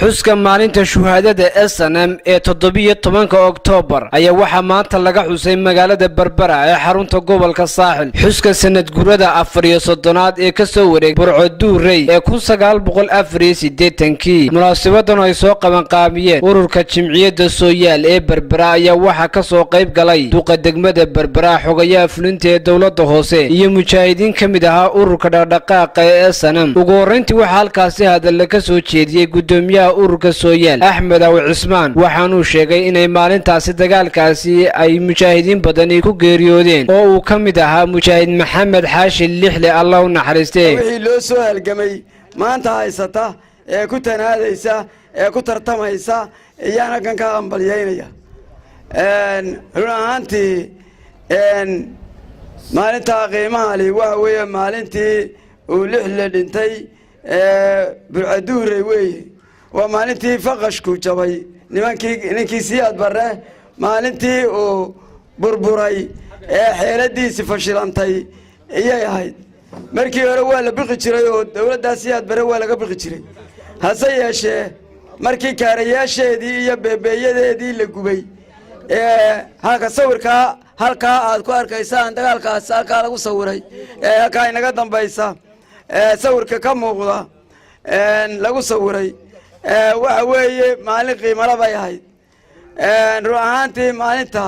xuska maalinta shuhaadada SNM ee 17 Oktoobar ayaa waxaa maanta laga xusay magaalada Berbera ee xarunta gobolka Saaxil. xuska sanad gurada 34aad ee ka soo wareeg Burco Duurey ee 1984 munaasabadan ay soo qaban qaabiyeen ururka Jimciyadda Sooyaal ee Berbera ayaa waxa ka soo qayb galay duqa degmada Berbera xogayaha fulinta ee dawladda hoose iyo mujaahidiin kamid ah ururka dhaqdhaqaaqa ee SNM. ugu horeyntii waxa halkaasi hadal ka soo jeediyay gudoomiyaha ururka Sooyaal Axmed Aw Cismaan waxaanu sheegay inay maalintaasi dagaalkaasi ay mujaahidiin badan ku geeriyoodeen oo uu kamid ahaa mujaahid Maxamed Xaashi Lixle Allah u naxariistay. wixii loo soo halgamay maanta haysata ee ku tanaadaysa ee ku tartamaysa iyana kan ka ambalyeynaya runaantii maalinta qiimaha leh waxa weeye maalintii uu Lixle dhintay Burco Duurey weeye waa maalintii faqashku jabay ninkii Siyaad Barre maalintii uu burburay ee xeeladiisi fashilantay ayay ahayd. markii hore waa la biqi jiray oo dawladda Siyaad Barre waa laga biqi jiray hase yeeshee markii kaarayaasheedii iyo beebeeyadeedii la gubay halka sawirka halka aad ku arkaysaan dagaalkaas halka lagu sawiray halka inaga dambaysa sawirka ka muuqda lagu sawiray waxa weeye maalin qiimo leh bay ahayd. ruuxaantii maalinta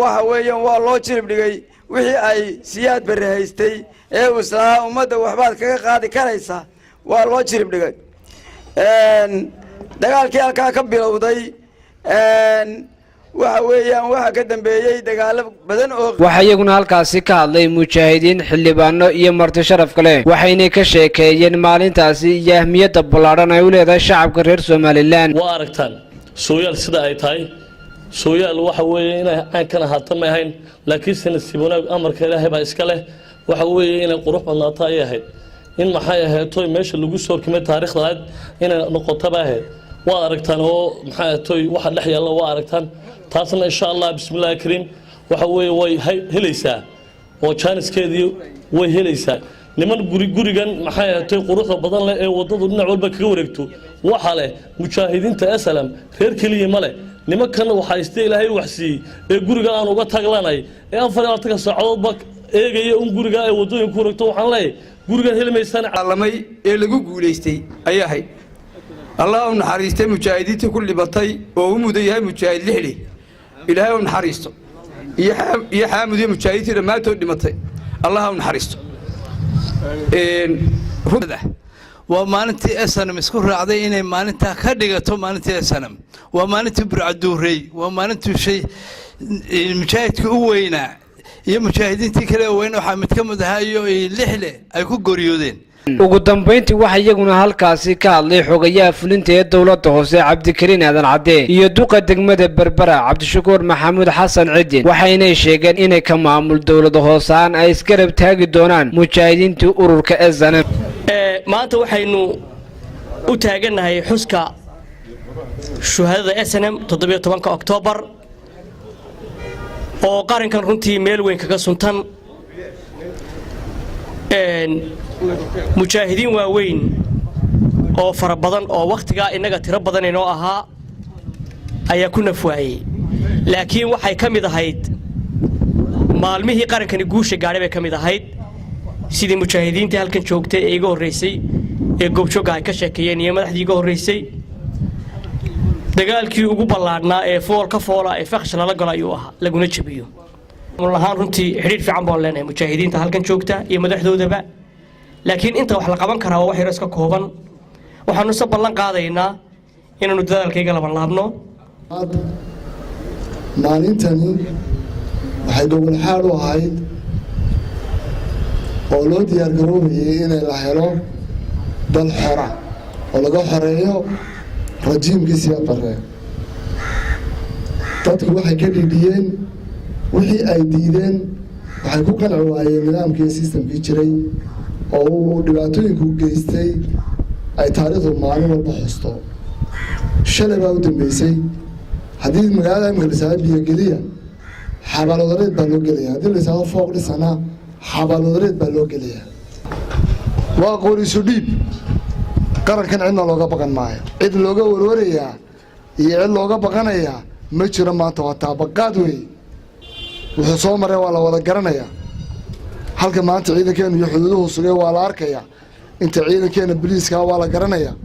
waxa weeye waa loo jirib dhigay wixii ay Siyaad Barre haystay ee uslaa ummadda waxbaad kaga qaadi karaysa waa loo jirib dhigay. dagaalkii halka ka bilowday waxa weeyaan waxa ka dambeeyay dagaal badan oo waxa iyaguna halkaasi ka hadlay mujaahidiin xildhibaano iyo marti sharaf kale waxayna ka sheekeeyeen maalintaasi iyo ahmiyadda ballaaran ay u leedahay shacabka reer Soomaaliland. waa aragtaan Sooyaal sida ay tahay Sooyaal waxa weeye in aan kana haatan ma ahayn laakiin sanadsiibona amarka Ilaahay baa iska leh waxa weeye in qurux badnaato ay ahayd in maxay ahayd toy meesha lagu soo kimay taariikhda in noqoto baa ahayd waa aragtaan oo maxay toy waxa dhex yaala waa aragtaan taasna insha Allah bismillaahir kariim waxa weeye way helaysaa oo jaaniskeedii way helaysaa niman gurigan maxay ahayd quruxda badan leh ee wadadu dhinac walba kaga wareegto waxa leh mujaahidiinta SLM reer kaliya ma leh nimankan waxa istay Ilaahay wax siiyay ee guriga aan uga taglanay ee 24 saacadoodba eegaya guriga ay wadooyin ku wareegto waxaan leeyahay gurigan helmaysan caalamay ee lagu guuleystay ayaa ahayd Allah u naxariistay mujaahidiinta kulli batay oo u mudayahay mujaahid Lixle Ilaahay u naxariisto iyo xaamudiye mujaahidiinta dhamaatood dhimatay Allah u naxariisto. waa maalintii SNM isku raacday inay maalinta ka dhigato maalintii SNM waa maalintii Burco Duurey waa maalintii shay mujaahidka u weynaa iyo mujaahidiintii kale weyn waxa mid ka mid ah iyo Lixle ay ku goriyoodeen. ugu dambeyntii waxa iyaguna halkaasi ka hadlay xogayaha fulinta ee dawladda hoose Cabdikariin Aadan Cadde iyo duqa degmada Berbera Cabdishakuur Maxamuud Xasan Cidin waxayna sheegeen inay ka maamul dawladda hoosaan ay isgarab taagi doonaan mujaahidiinta ururka SNM. maanta waxaynu u taaganahay xuska shuhaadada SNM 17 Oktoobar oo qarankan runtii meel weyn kaga suntan mujaahidiin waaweyn oo fara badan oo waqtiga inaga tiro badan inoo ahaa ayaa ku nafwaayay laakiin waxay kamid ahayd maalmihii qarankani guusha gaadhay bay kamid ahayd sidii mujaahidiinta halkan joogtay ee iga horeysay ee goobjooga ay ka sheekeeyeen iyo madaxdii iga horeysay dagaalkii ugu ballaadhnaa ee foolka foola ee faqsh lala galay ayuu ahaa laguna jabiyo wallahi runtii xiriir fiican baan leenahay mujaahidiinta halkan joogta iyo madaxdoodaba laakiin inta wax la qaban karaa waa wax yar iska kooban waxaanu soo ballan qaadaynaa inaanu dadaalkayga laban laabno. maalintani waxay gobol xaal u ahayd oo loo diyaar garoobayay in la helo dal xora oo laga xoreeyo rajiimkii Siyaad Barre. dadku waxay ka dhigeen wixii ay diideen waxay ku qanci waayeen nidaamkii systemkii jiray oo uu dhibaatooyinku geystay ay taariikhdu maalin walba xusto. shalay baa u dambeysay haddii magaalada Ingiriiska biyo geliya xabaaloodareed baa loo gelaya haddii la isaga fooq dhisana xabaaloodareed baa loo gelaya waa qoriisu dhiib qarankan cidna looga baqan maayo cid looga warwarayaa iyo cid looga baqanayaa ma jiro maanta waa taabaqaad wey wuxuu soo maray waa la wada garanayaa halka maanta ciidankeenu iyo xuduuduhu sugay waa la arkayaa inta ciidankeena booliiska waa la garanayaa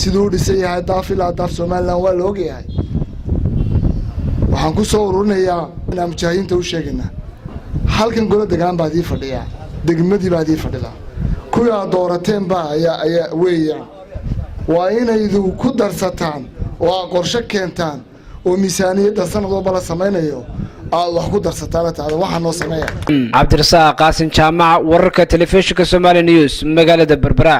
siduu u dhisan yahay daaf ilaa daaf Soomaaliland waa la ogyahay waxaan ku soo ururinayaa inaan mujaahidiinta u sheegaynaa halkan golo degaan baad ii fadhiyaa degmadii baad ii fadhidaa kuwii aad doorateen baa ayaa weeyaan waa inaydu ku darsataan oo aad qorshe keentaan oo miisaaniyadda sanad walba la samaynayo aad wax ku darsataan waxaa noo sameeya cabdirasaaq qaasin jaamac wararka telefishinka Somali News magaalada Berbera.